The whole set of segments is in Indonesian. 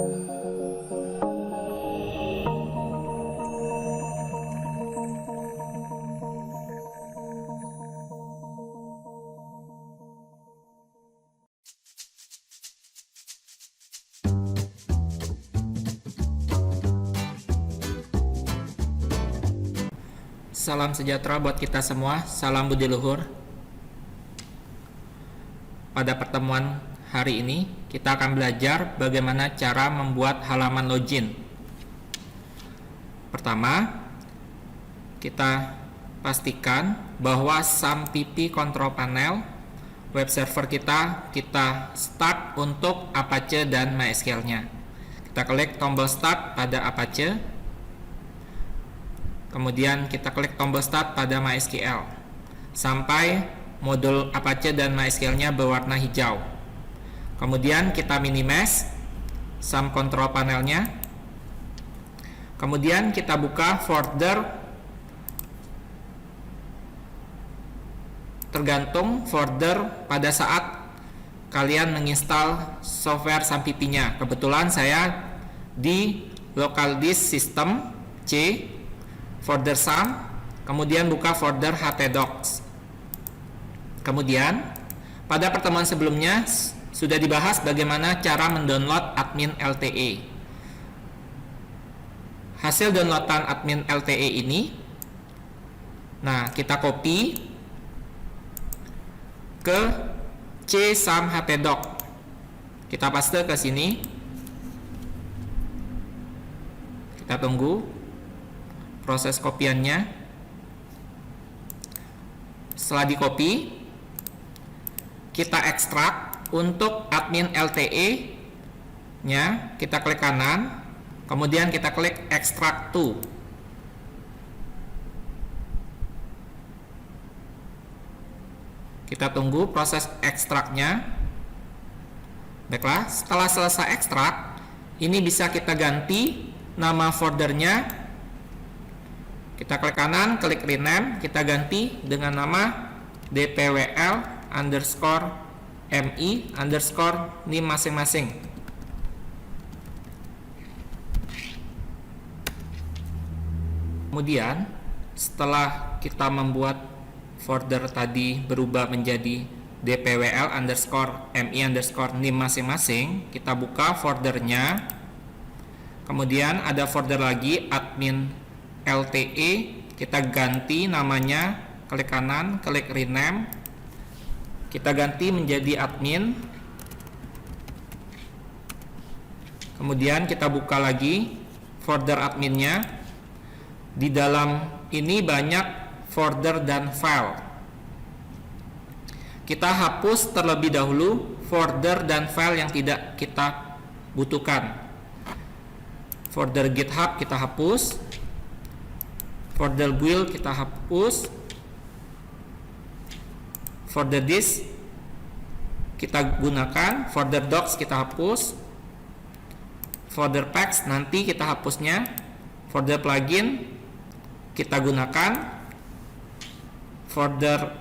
Salam sejahtera buat kita semua, salam budi luhur. Pada pertemuan hari ini, kita akan belajar bagaimana cara membuat halaman login. Pertama, kita pastikan bahwa SAMPP Control Panel web server kita start untuk Apache dan MySQL-nya. Kita klik tombol start pada Apache. Kemudian kita klik tombol start pada MySQL sampai modul Apache dan MySQL-nya berwarna hijau. Kemudian kita minimize SAM control panelnya. Kemudian kita buka folder tergantung folder pada saat kalian menginstal software SAMPP-nya. Kebetulan saya di local disk system C folder SAM, kemudian buka folder htdocs. Kemudian pada pertemuan sebelumnya sudah dibahas bagaimana cara mendownload admin LTE. Hasil downloadan admin LTE ini, nah kita copy ke C SAM htdoc. Kita paste ke sini. Kita tunggu proses kopiannya. Setelah di copy, kita ekstrak untuk admin LTE nya. Kita klik kanan, kemudian kita klik extract to. Kita tunggu proses ekstraknya. Baiklah, setelah selesai ekstrak, ini bisa kita ganti nama foldernya. Kita klik kanan, klik rename, kita ganti dengan nama dpwl_mi_nim masing-masing. Kemudian setelah kita membuat folder tadi berubah menjadi dpwl_mi_nim masing-masing, kita buka foldernya. Kemudian ada folder lagi admin LTE, kita ganti namanya, klik kanan, klik rename, kita ganti menjadi admin. Kemudian kita buka lagi folder adminnya. Di dalam ini banyak folder dan file. Kita hapus terlebih dahulu folder dan file yang tidak kita butuhkan. Folder GitHub kita hapus, folder build kita hapus, folder disk kita gunakan, folder docs kita hapus, folder packs nanti kita hapusnya, folder plugin kita gunakan, folder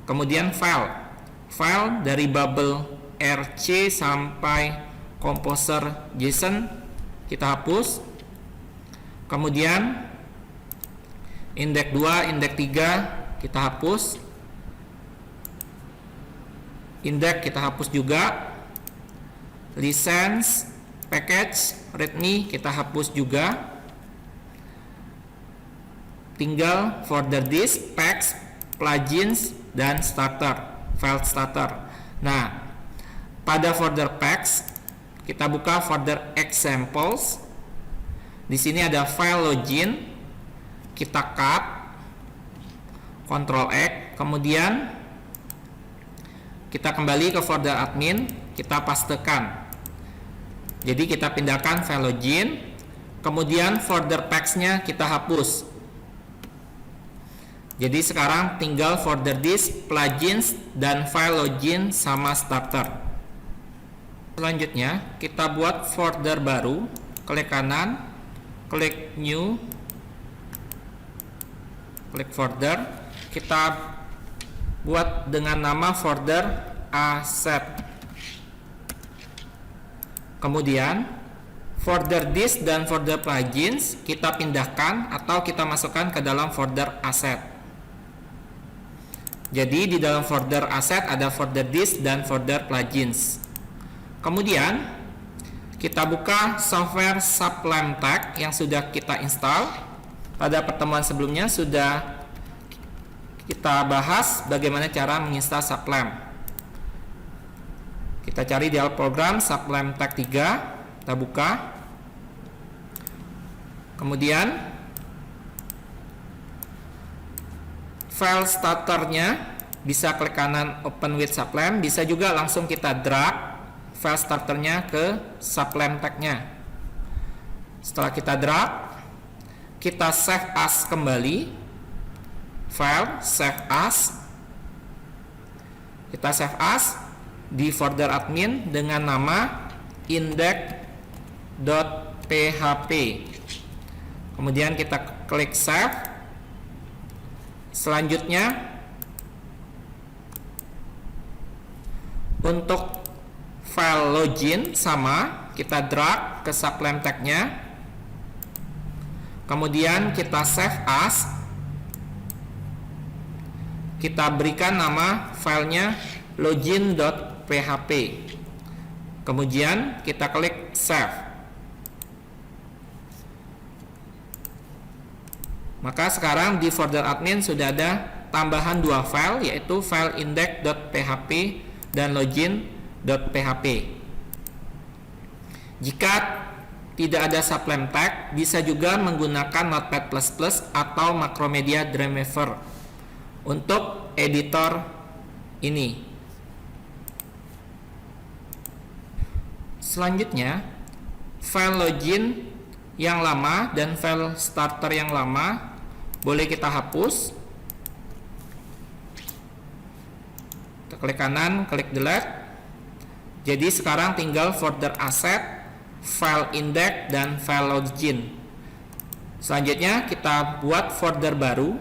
kemudian file dari bubble RC sampai composer JSON kita hapus. Kemudian index 2, index 3 kita hapus. Index kita hapus juga. License, package, readme kita hapus juga. Tinggal folder disk, packs, plugins, dan starter, file starter. Nah, pada folder packs kita buka folder examples. Di sini ada file login. Kita cut, Ctrl X, kemudian kita kembali ke folder admin, kita pastekan. Jadi kita pindahkan file login, kemudian folder packs-nya kita hapus. Jadi sekarang tinggal folder disk, plugins, dan file login sama starter. Selanjutnya kita buat folder baru, klik kanan, klik new, klik folder, kita buat dengan nama folder asset. Kemudian folder disk dan folder plugins kita pindahkan atau kita masukkan ke dalam folder asset. Jadi di dalam folder asset ada folder disk dan folder plugins. Kemudian kita buka software Sublime Text yang sudah kita install. Pada pertemuan sebelumnya sudah kita bahas bagaimana cara menginstal Sublime. Kita cari di alat program Sublime Text 3, kita buka. Kemudian file starternya bisa klik kanan open with Sublime, bisa juga langsung kita drag file starternya ke Sublime Text-nya. Setelah kita drag, kita save as kembali, file save as, kita save as di folder admin dengan nama index.php. Kemudian kita klik save. Selanjutnya untuk file login sama, kita drag ke Sublime Text-nya. Kemudian kita save as. Kita berikan nama filenya login.php. Kemudian kita klik save. Maka sekarang di folder admin sudah ada tambahan dua file, yaitu file index.php dan login.php. Jika tidak ada Sublime Text, bisa juga menggunakan Notepad++ atau Macromedia Dreamweaver untuk editor ini. Selanjutnya, file login yang lama dan file starter yang lama boleh kita hapus. Kita klik kanan, klik delete. Jadi sekarang tinggal folder asset, file index, dan file login. Selanjutnya kita buat folder baru.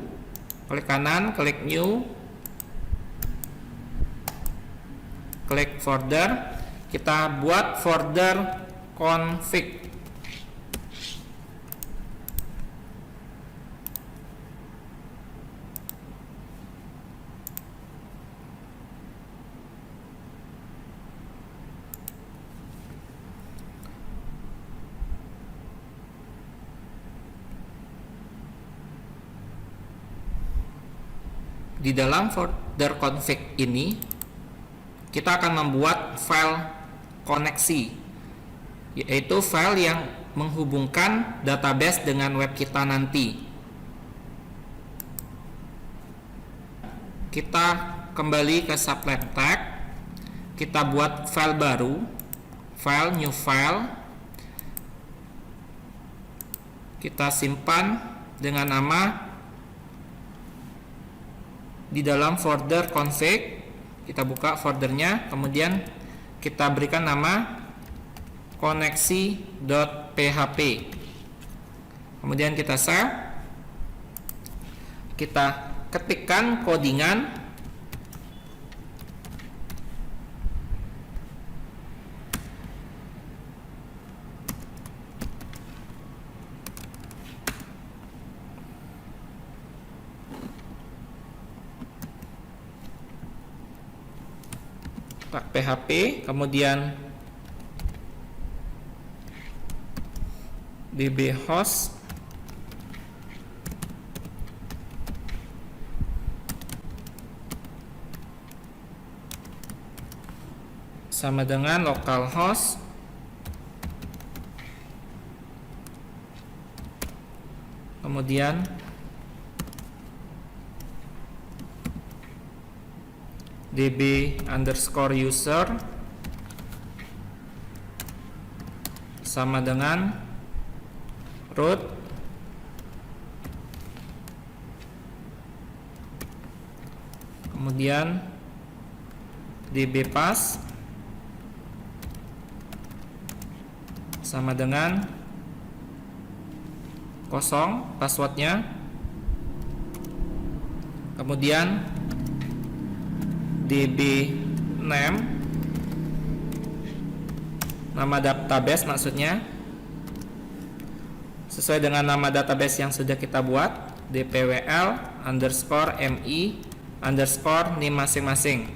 Klik kanan, klik new, klik folder. Kita buat folder config. Di dalam folder config ini kita akan membuat file koneksi, yaitu file yang menghubungkan database dengan web kita nanti. Kita kembali ke Sublime Text, kita buat file baru, file new file, kita simpan dengan nama di dalam folder config. Kita buka foldernya, kemudian kita berikan nama koneksi.php. Kemudian kita save. Kita ketikkan codingan PHP, kemudian db host sama dengan localhost kemudian db_user sama dengan root kemudian dbpass sama dengan kosong passwordnya, kemudian db name nama database maksudnya sesuai dengan nama database yang sudah kita buat, dpwl_mi_nim masing-masing.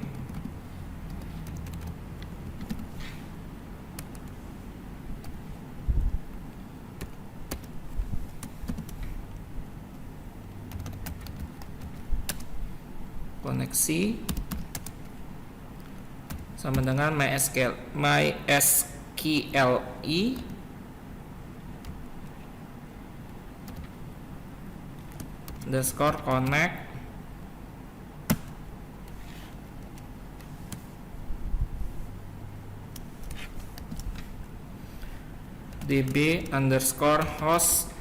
Koneksi sama dengan MySQLi underscore connect db underscore host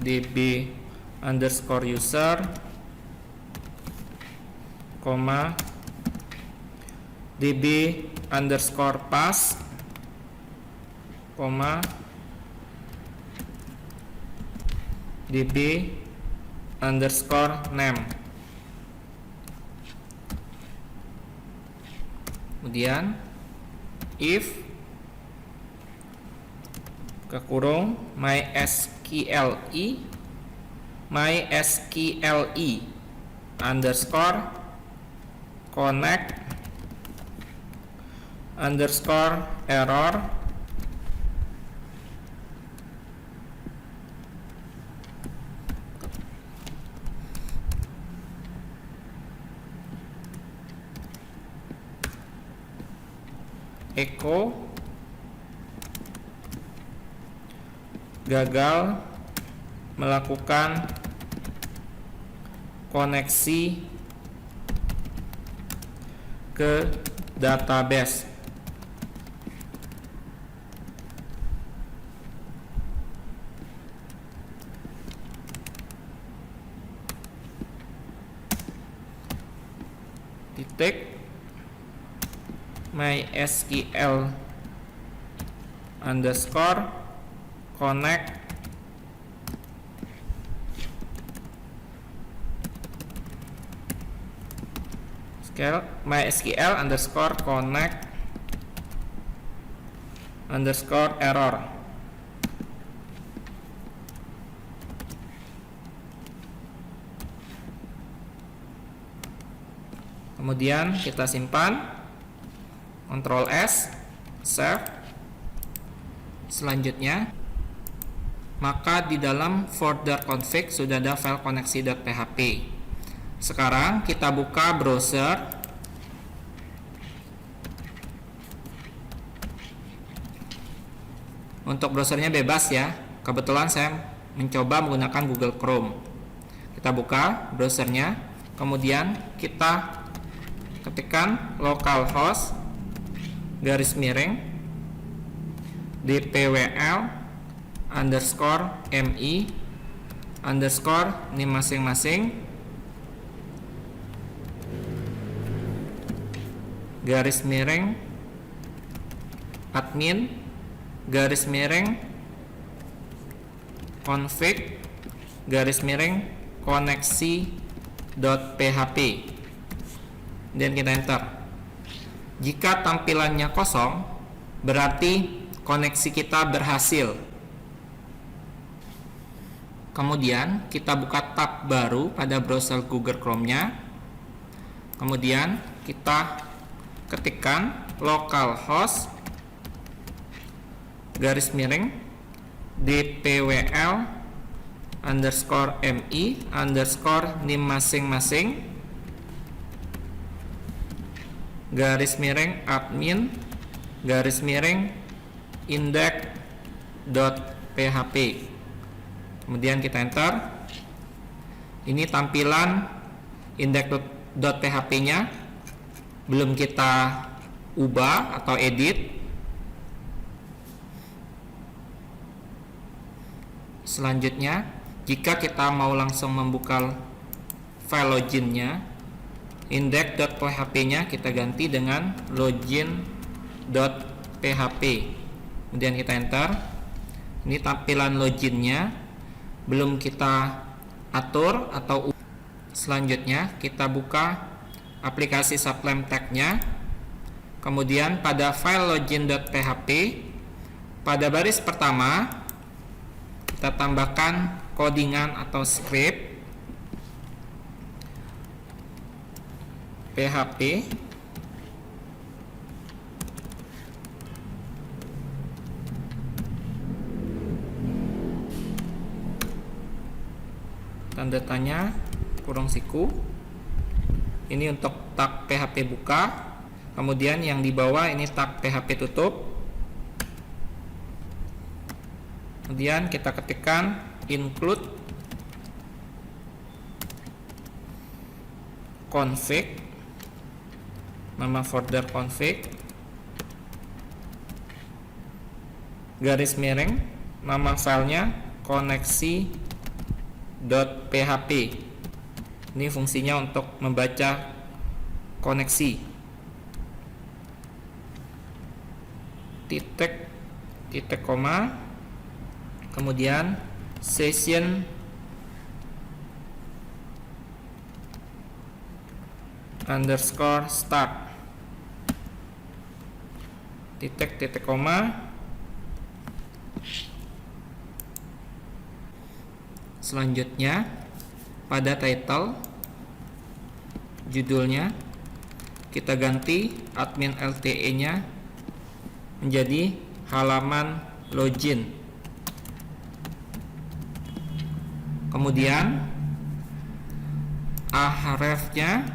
db underscore user db underscore pass db underscore name. Kemudian if kekurung MySQLi underscore connect underscore error echo gagal melakukan koneksi ke database. Titik MySQL underscore connect MySQL underscore connect underscore error. Kemudian kita simpan, Ctrl S, save. Selanjutnya, maka di dalam folder config sudah ada file koneksi.php. Sekarang kita buka browser. Untuk browsernya bebas ya. Kebetulan saya mencoba menggunakan Google Chrome. Kita buka browsernya, kemudian kita ketikkan localhost garis miring dpwl underscore mi underscore nim masing-masing garis miring admin garis miring config garis miring koneksi.php dan kita enter. Jika tampilannya kosong, berarti koneksi kita berhasil. Kemudian kita buka tab baru pada browser Google Chrome-nya. Kemudian kita ketikkan localhost garis miring dpwl underscore mi underscore nim masing-masing garis miring admin garis miring index.php. Kemudian kita enter. Ini tampilan index.php nya belum kita ubah atau edit. Selanjutnya, jika kita mau langsung membuka file loginnya, index.php nya kita ganti dengan login.php. Kemudian kita enter. Ini tampilan loginnya belum kita atur atau. Selanjutnya kita buka aplikasi Sublime Text-nya. Kemudian pada file login.php, pada baris pertama kita tambahkan codingan atau script PHP tanda tanya kurung siku. Ini untuk tag PHP buka. Kemudian yang di bawah ini tag PHP tutup. Kemudian kita ketikkan include config, nama folder config, garis miring, nama filenya koneksi.php. Ini fungsinya untuk membaca koneksi. Titik koma, kemudian session underscore start, titik koma. Selanjutnya pada title, judulnya kita ganti admin LTE nya menjadi halaman login. Kemudian href-nya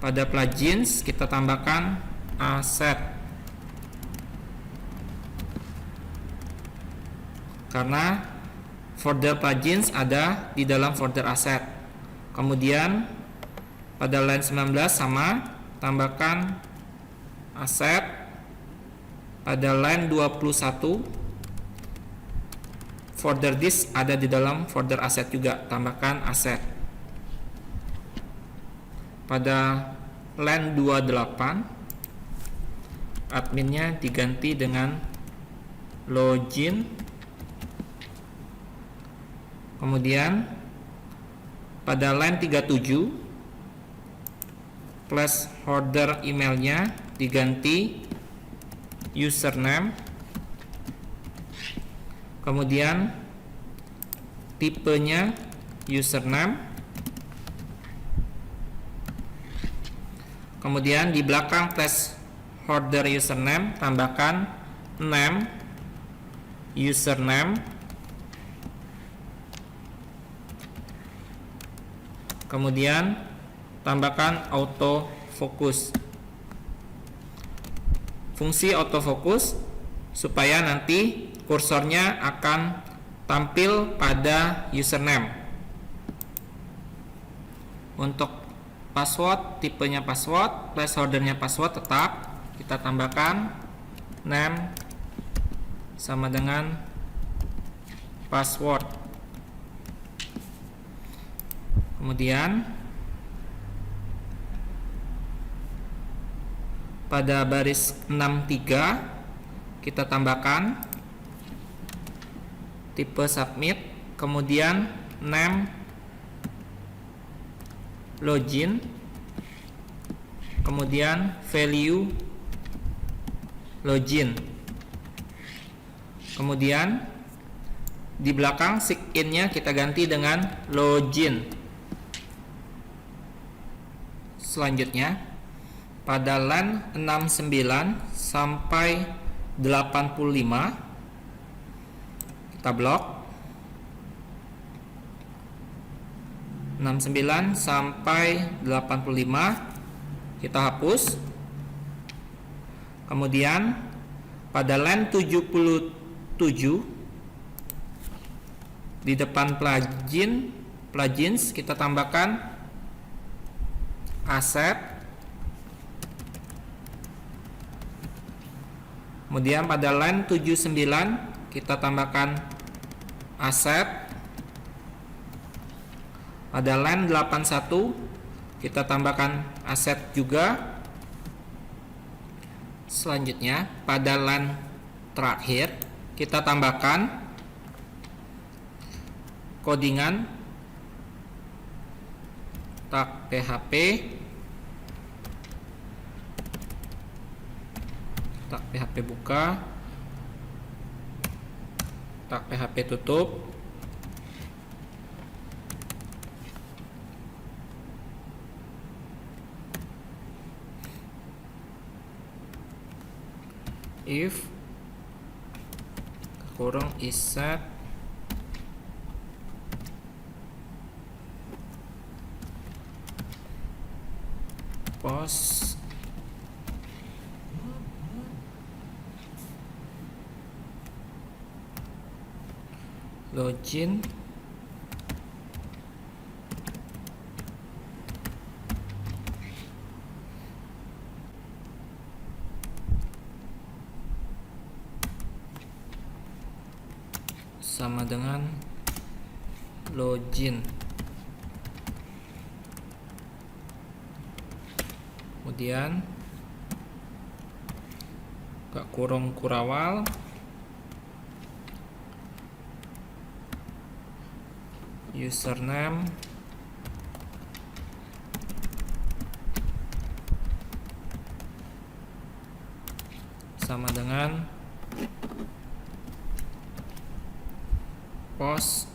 pada plugins kita tambahkan asset, karena folder plugins ada di dalam folder asset. Kemudian pada line 19 sama, tambahkan asset. Pada line 21 folder disk ada di dalam folder asset juga, tambahkan asset. Pada line 28 adminnya diganti dengan login. Kemudian pada line 37 placeholder emailnya diganti username. Kemudian tipenya username. Kemudian di belakang placeholder username tambahkan name username. Kemudian tambahkan autofocus. Fungsi autofocus supaya nanti kursornya akan tampil pada username. Untuk password, tipenya password, placeholdernya password tetap kita tambahkan name sama dengan password. Kemudian pada baris 63 kita tambahkan tipe submit, kemudian name login, kemudian value login. Kemudian di belakang sign-nya kita ganti dengan login. Selanjutnya pada line 69 sampai 85 kita blok. 69 sampai 85 kita hapus. Kemudian pada line 77 di depan plugins kita tambahkan asset. Kemudian pada line 79 kita tambahkan asset. Pada line 81 kita tambahkan asset juga. Selanjutnya pada line terakhir kita tambahkan tag PHP, tag PHP buka, tag PHP tutup, if kurung is set post login sama dengan login. Kemudian buka kurung kurawal, username sama dengan post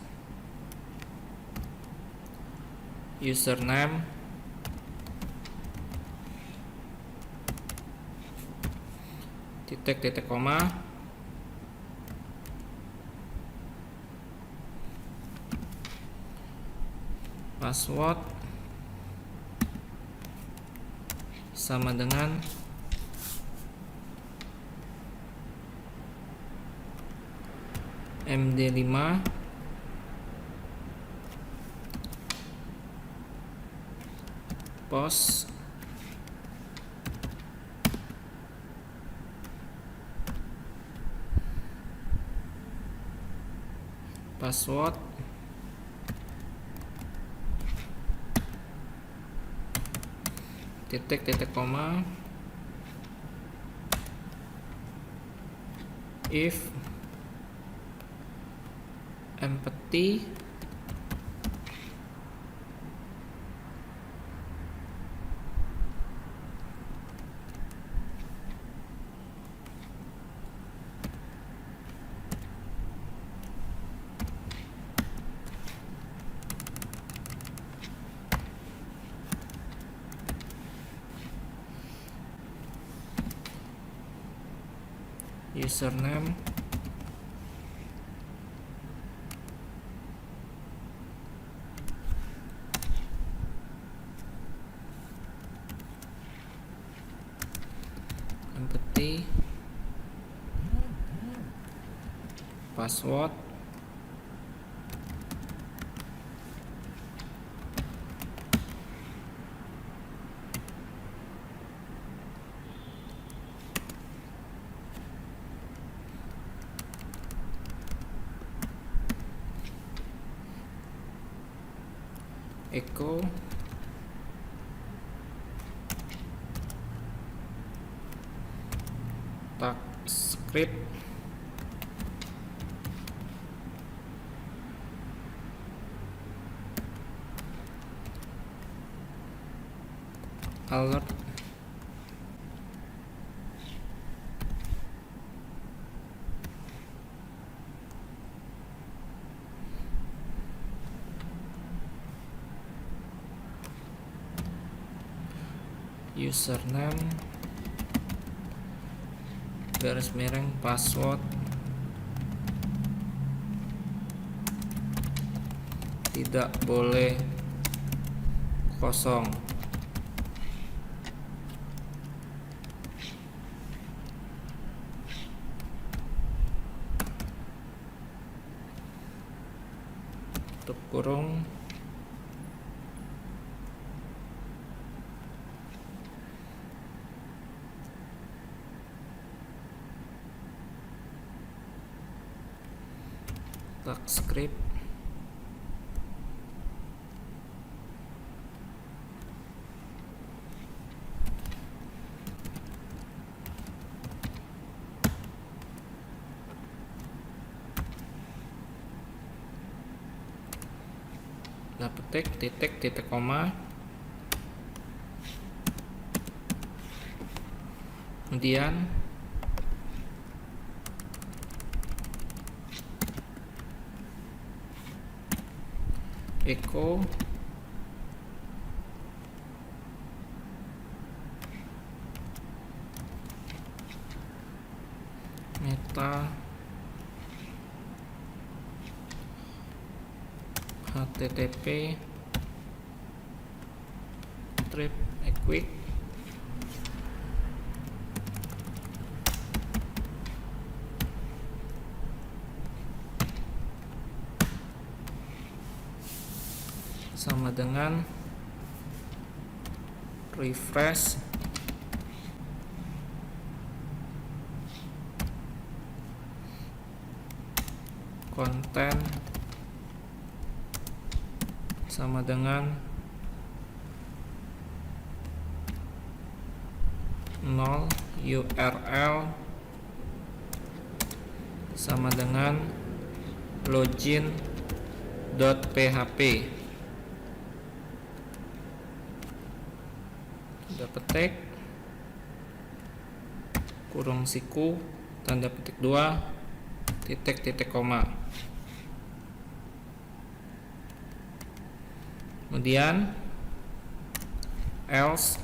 username titik koma password sama dengan MD5 post password titik koma if empty username empty password echo tag script alert username garis miring password tidak boleh kosong. Tutup kurung. Tag script petik titik koma kemudian echo meta http trip equick sama dengan refresh konten sama dengan 0 URL sama dengan login.php. Sudah petik kurung siku tanda petik 2 titik koma. Kemudian else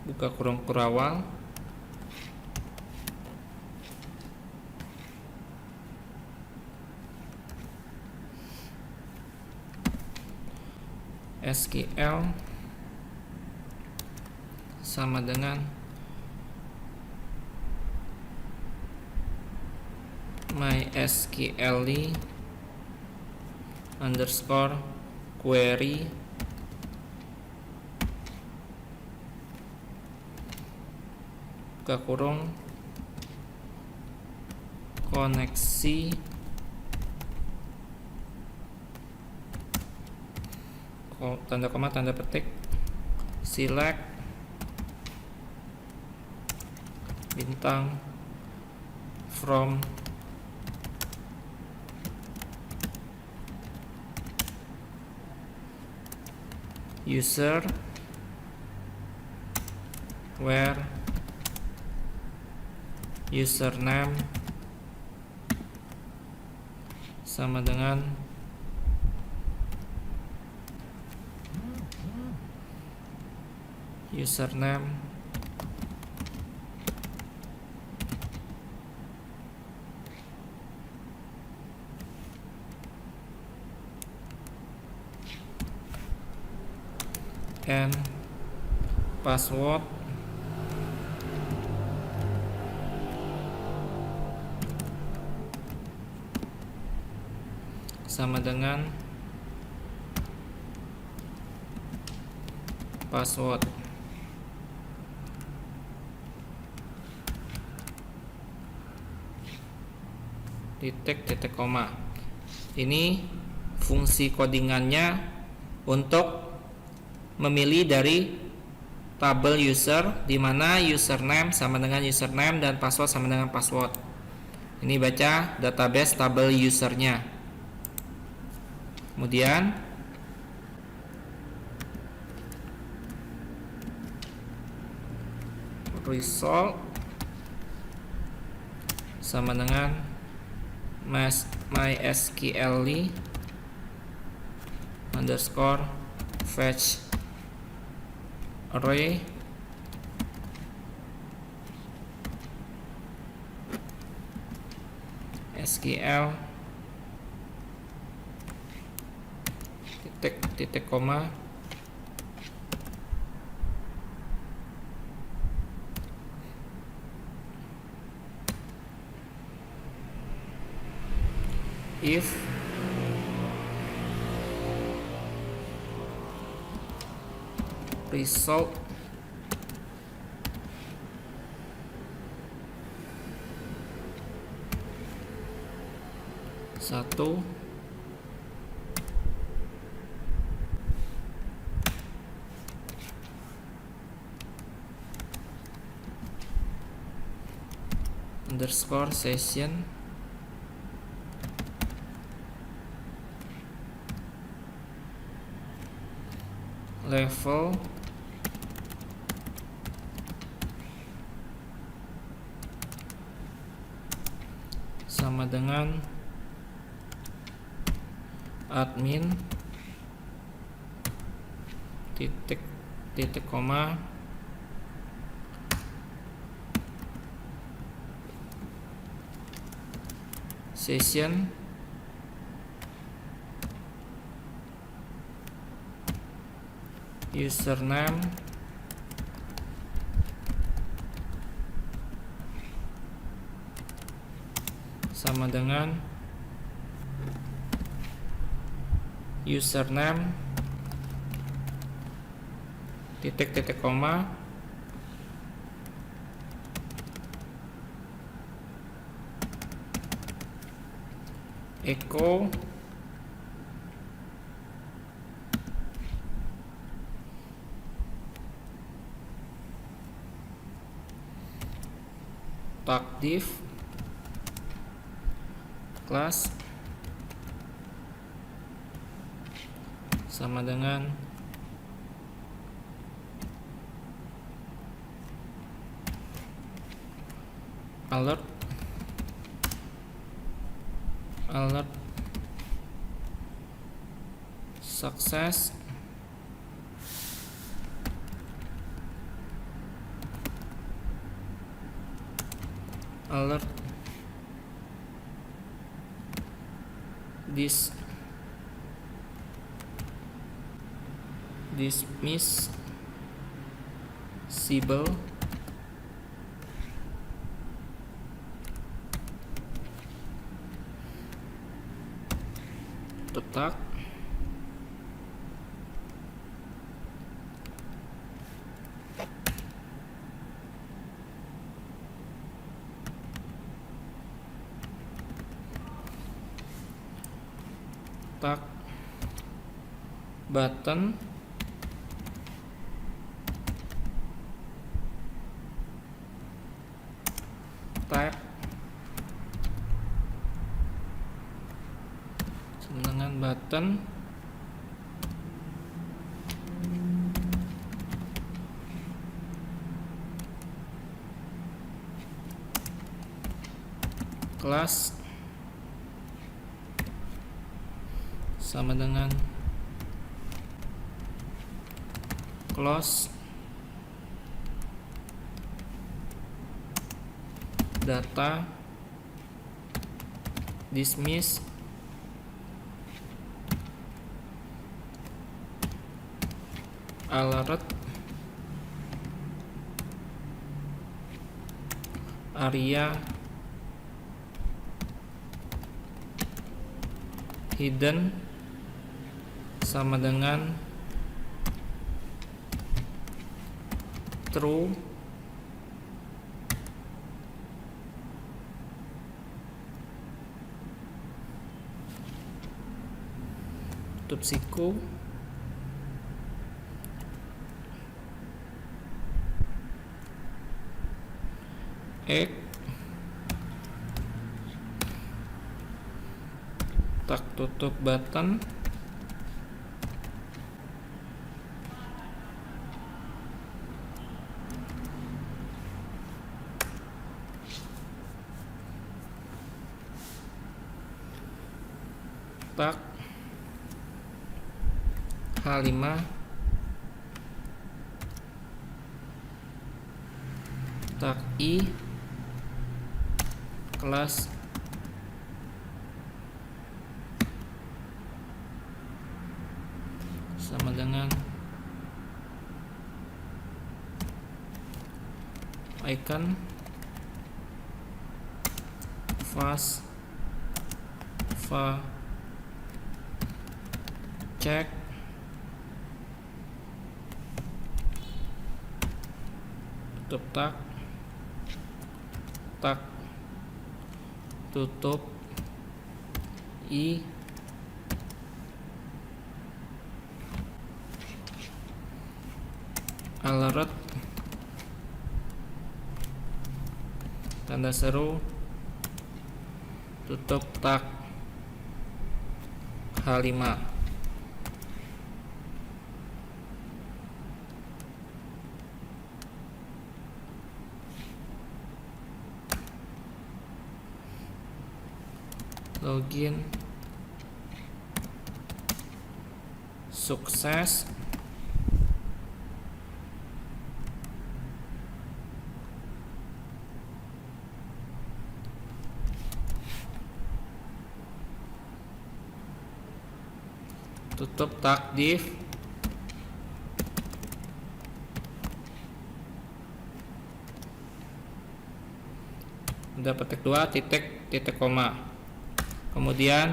buka kurung kurawal SQL sama dengan mysql underscore query buka kurung koneksi tanda koma tanda petik select bintang from user where username sama dengan username and password sama dengan password. Titik koma. Ini fungsi codingannya untuk memilih dari tabel user di mana username sama dengan username dan password sama dengan password. Ini baca database tabel usernya. Kemudian result sama dengan mysql underscore fetch array SQL titik koma if result satu underscore session level sama dengan admin titik koma session username sama dengan username titik koma echo tag div class sama dengan alert success alert dismissible letak button type dengan button class sama dengan close data dismiss alert area hidden sama dengan true tutup siku tak tutup button tak H5 tak I kelas sama dengan icon fast check tutup tak tutup I alert tanda seru tutup tak H5 login sukses. Tutup tag div. Udah petik 2 titik koma, kemudian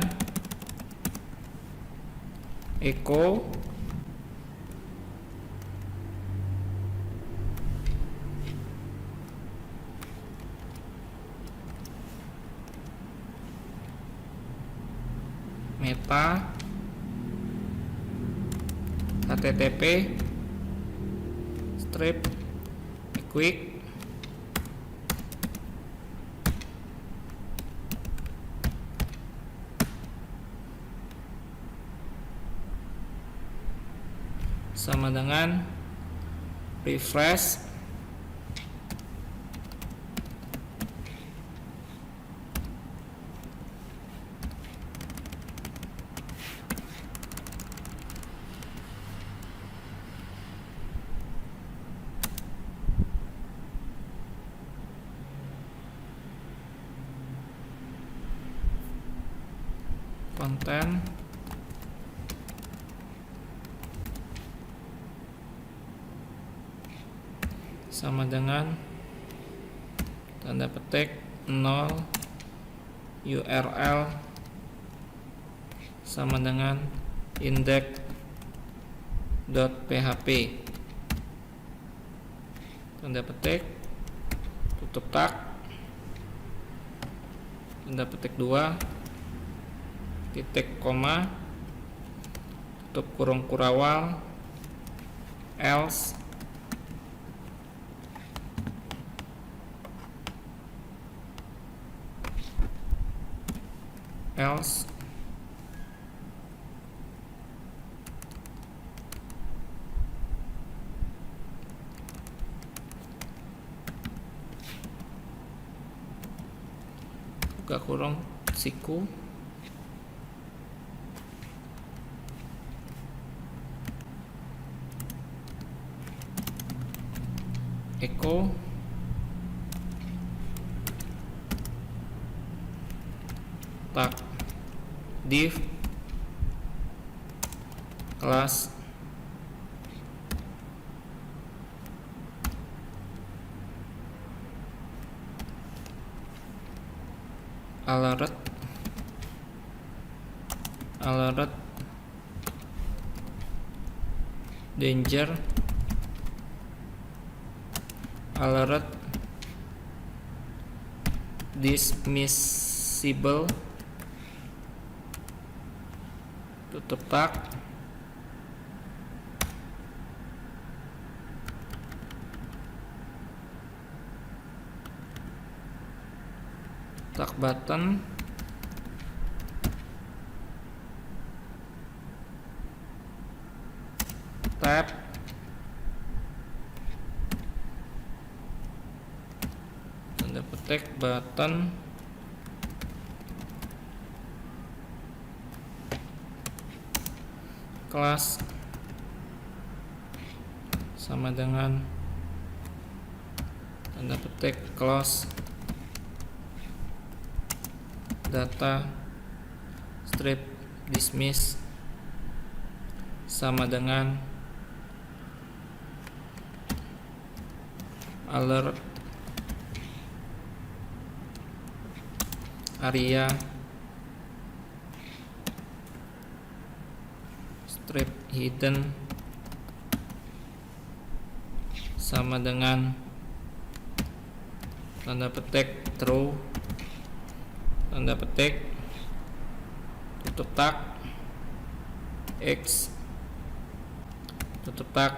echo meta http strip quick sama dengan refresh konten sama dengan tanda petik 0 URL sama dengan index.php tanda petik tutup tag tanda petik 2 titik koma tutup kurung kurawal else buka kurung siku echo tag div kelas alert danger alert dismissible tutup tag button tab tanda petik button kelas sama dengan tanda petik close data strip dismiss sama dengan alert area strip hidden sama dengan tanda petik true tanda petik tutup tag X tutup tag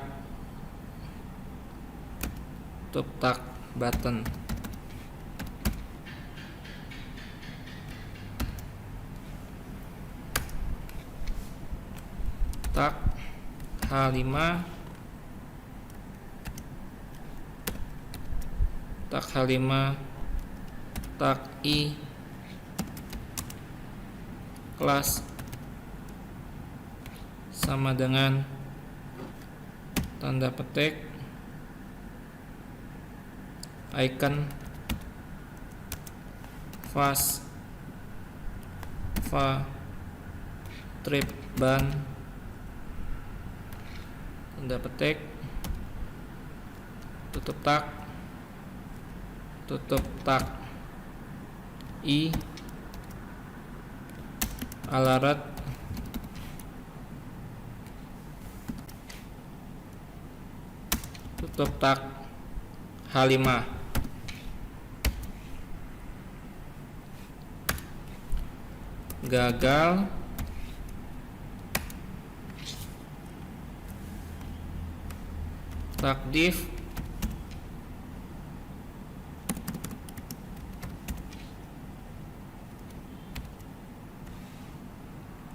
button tag H5 tag I kelas sama dengan tanda petik icon fast trip ban tanda petik tutup tak i alert tutup tak H5 gagal tak div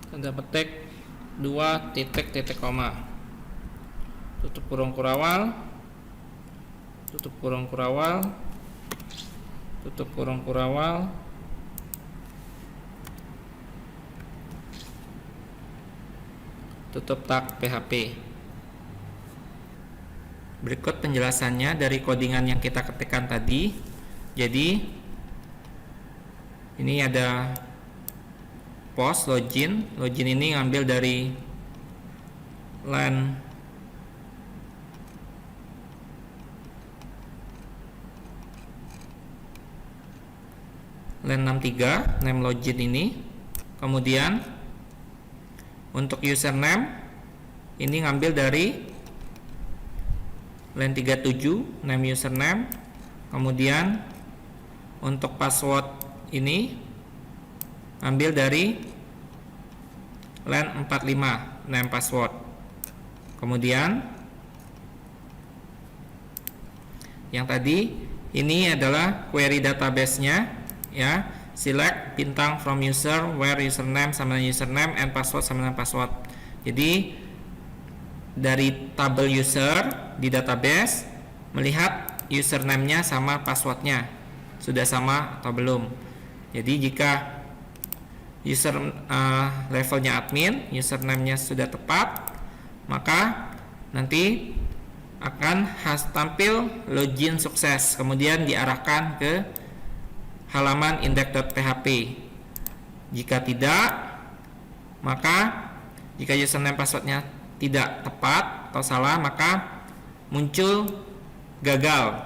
tanda petik 2 titik koma tutup kurung kurawal tutup kurung kurawal tutup kurung kurawal tutup tak PHP. Berikut penjelasannya dari codingan yang kita ketikkan tadi. Jadi ini ada post login ini ngambil dari line line 63 name login ini. Kemudian untuk username ini ngambil dari line 37 name username. Kemudian untuk password ini ambil dari line 45 name password. Kemudian yang tadi ini adalah query database-nya ya. Select bintang from user where username sama dengan username and password sama dengan password. Jadi dari tabel user di database melihat username-nya sama password-nya sudah sama atau belum. Jadi jika user levelnya admin, username-nya sudah tepat, maka nanti akan tampil login sukses, kemudian diarahkan ke halaman index.php. Jika tidak, maka jika username passwordnya tidak tepat atau salah, maka muncul gagal.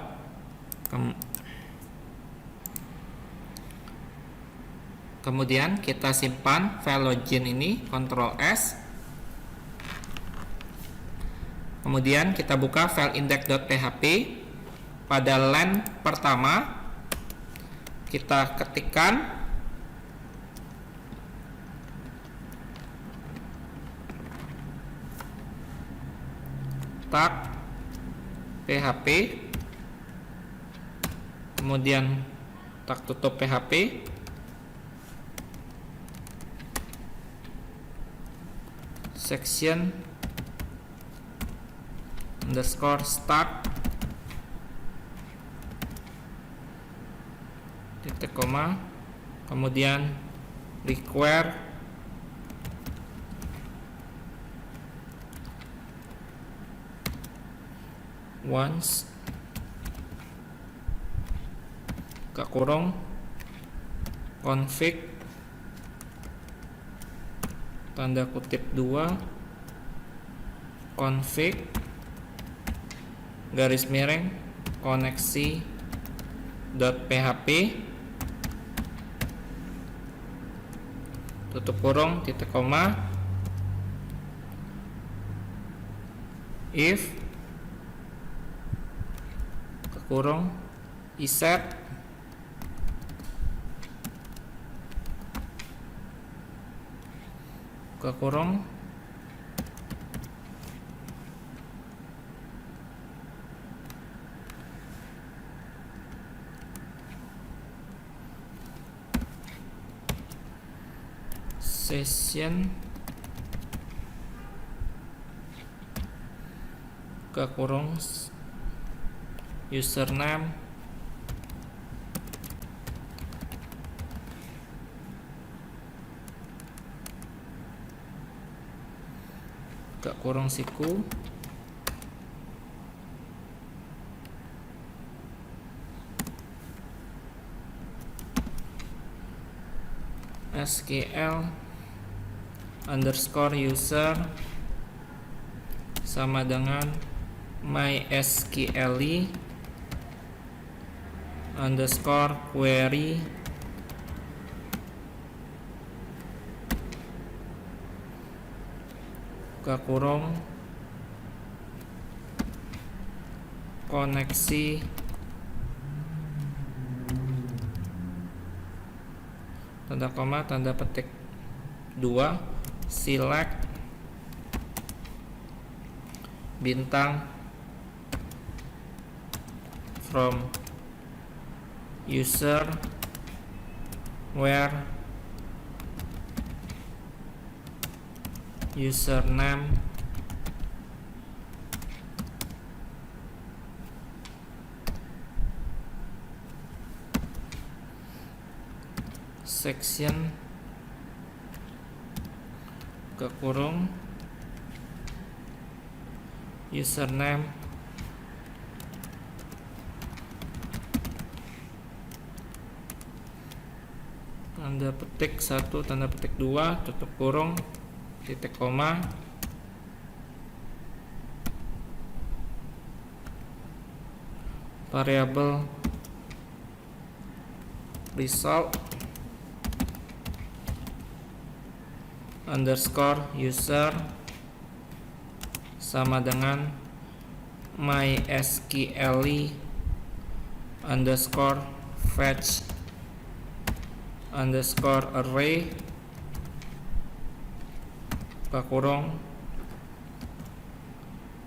Kemudian kita simpan file login ini, Ctrl S. Kemudian kita buka file index.php. Pada line pertama kita ketikkan tag PHP, kemudian tag tutup PHP, section underscore start titik koma, kemudian require once buka kurung config tanda kutip 2 config garis miring koneksi .php tutup kurung titik koma if ke kurung iset ke kurung session ke kurung username buka kurung siku, SQL underscore user sama dengan mysqli underscore query buka kurung koneksi tanda koma tanda petik 2 select bintang from user where username section buka kurung username tanda petik 1 tanda petik 2 tutup kurung titik koma variabel result underscore user sama dengan mysqli underscore fetch underscore array buka kurung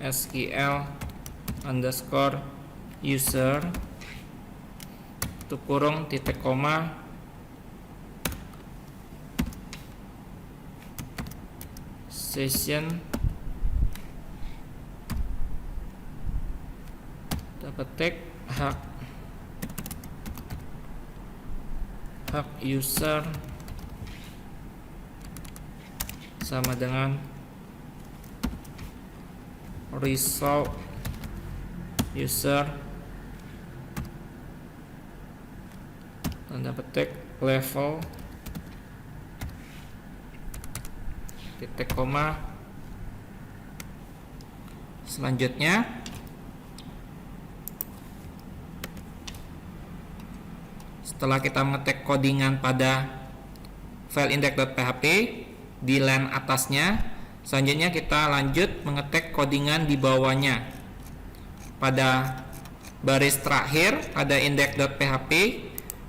SQL underscore user tutup kurung titik koma session petik hak user sama dengan result user tanda petik level titik koma selanjutnya setelah kita mengetik codingan pada file index.php di line atasnya, selanjutnya kita lanjut mengetik codingan di bawahnya. Pada baris terakhir pada index.php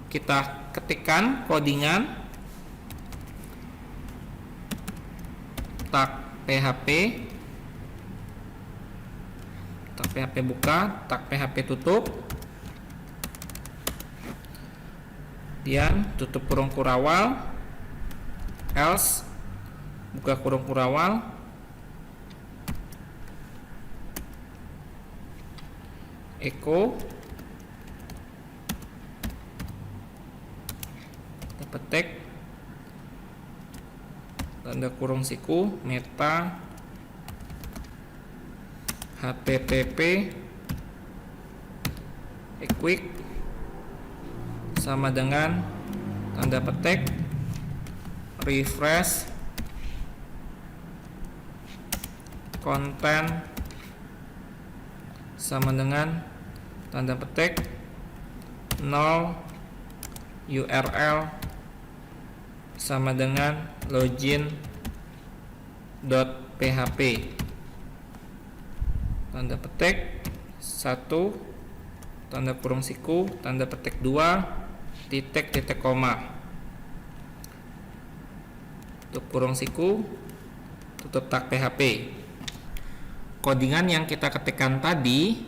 kita ketikkan codingan tag php buka, tag php tutup, kemudian tutup kurung kurawal, else buka kurung kurawal, echo petik tanda kurung siku meta http equip sama dengan tanda petik refresh content sama dengan tanda petik null URL sama dengan login.php tanda petik 1 tanda kurung siku tanda petik 2 titik koma tutup kurung siku tutup tag php. Codingan yang kita ketikkan tadi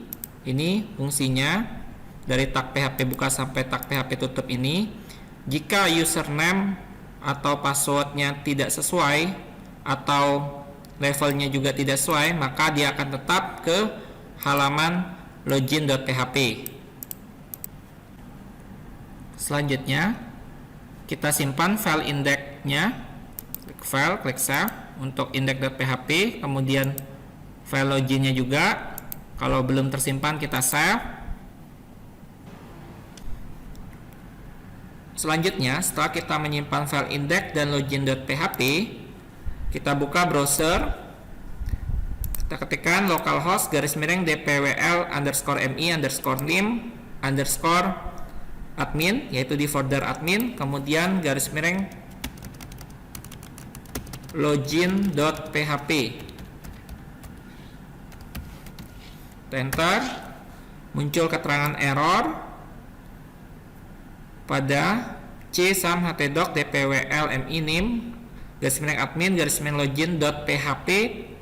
ini fungsinya dari tag php buka sampai tag php tutup ini, jika username atau passwordnya tidak sesuai atau levelnya juga tidak sesuai, maka dia akan tetap ke halaman login.php. Selanjutnya kita simpan file index-nya, klik file, klik save. untuk index.php, kemudian file loginnya juga. Kalau belum tersimpan kita save. Selanjutnya, setelah kita menyimpan file index dan login.php, kita buka browser. Kita ketikkan localhost /mi_mi_nim_admin, yaitu di folder admin, kemudian /login.php. Enter, muncul keterangan error pada c_htdoc_dpwl_mi_nim_admin_login.php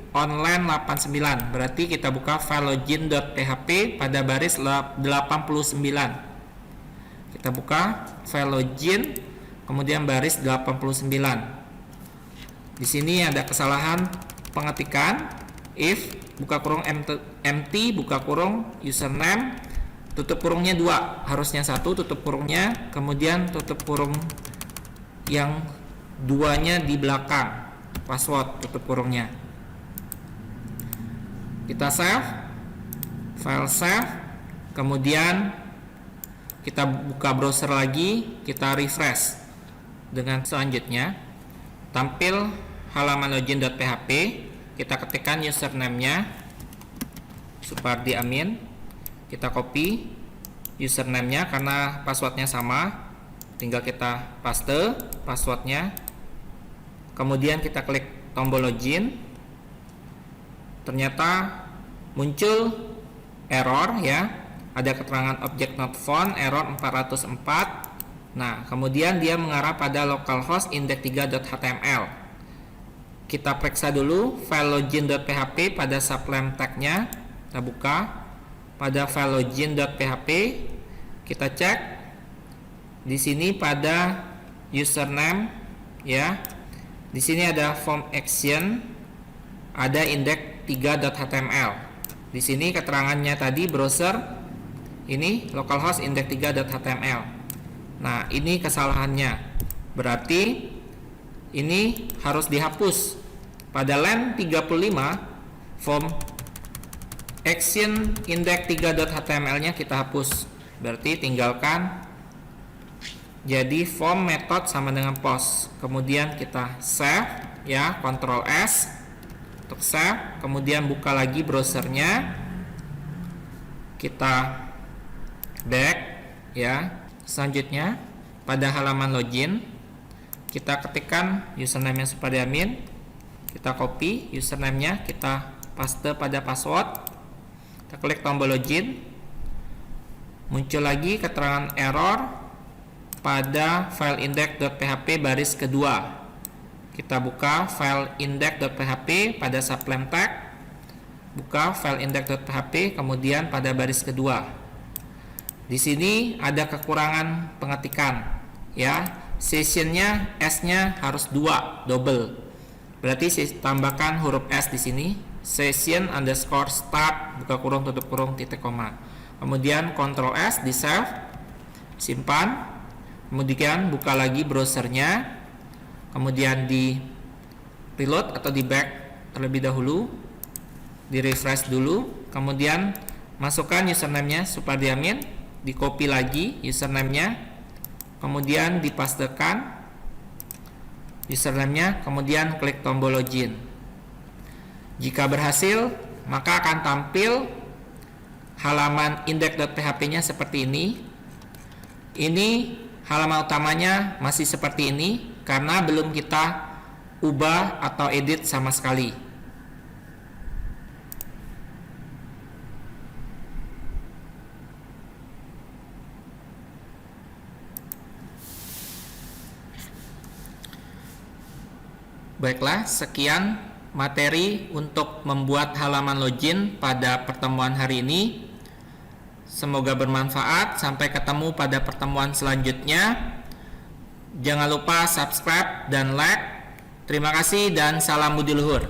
online 89. Berarti kita buka file login.php pada baris 89. Kita buka file login, kemudian baris 89. Di sini ada kesalahan pengetikan. If buka kurung empty buka kurung username, tutup kurungnya 2, harusnya 1 tutup kurungnya, kemudian tutup kurung yang 2-nya di belakang password tutup kurungnya. Kita save, file save, kemudian kita buka browser lagi, kita refresh. Dengan selanjutnya tampil halaman login.php. Kita ketikkan username-nya Supardi Amin, kita copy username-nya karena passwordnya sama, tinggal kita paste passwordnya, kemudian kita klik tombol login. Ternyata muncul error ya, ada keterangan object not found, error 404. Nah, kemudian dia mengarah pada localhost index3.html. Kita periksa dulu file login.php pada sublime tag-nya. Kita buka pada file login.php, kita cek di sini pada username ya. Di sini ada form action, ada index3.html. Di sini keterangannya tadi browser, ini localhost index3.html. Nah, ini kesalahannya. Berarti ini harus dihapus. Pada line 35 form action index3.html-nya kita hapus. Berarti tinggalkan jadi form method sama dengan post. Kemudian kita save ya, Ctrl S untuk save, kemudian buka lagi browsernya. Kita back ya. Selanjutnya pada halaman login kita ketikkan username-nya Supardi Amin, kita copy username-nya, kita paste pada password, kita klik tombol login. Muncul lagi keterangan error pada file index.php baris kedua. Kita buka file index.php pada sublime tag, buka file index.php, kemudian pada baris kedua. Di sini ada kekurangan pengetikan ya. Sessionnya S-nya harus 2 double. Berarti saya tambahkan huruf S di sini. Session_start buka kurung tutup kurung titik koma. Kemudian Ctrl S di save, simpan. Kemudian buka lagi browsernya. Kemudian di reload atau di back terlebih dahulu. Di refresh dulu. Kemudian masukkan username-nya Supardi Amin, di copy lagi username-nya. Kemudian dipastekan username-nya, kemudian klik tombol login. Jika berhasil, maka akan tampil halaman index.php-nya seperti ini. Ini halaman utamanya masih seperti ini karena belum kita ubah atau edit sama sekali. Baiklah, sekian materi untuk membuat halaman login pada pertemuan hari ini. Semoga bermanfaat. Sampai ketemu pada pertemuan selanjutnya. Jangan lupa subscribe dan like. Terima kasih dan salam budi luhur.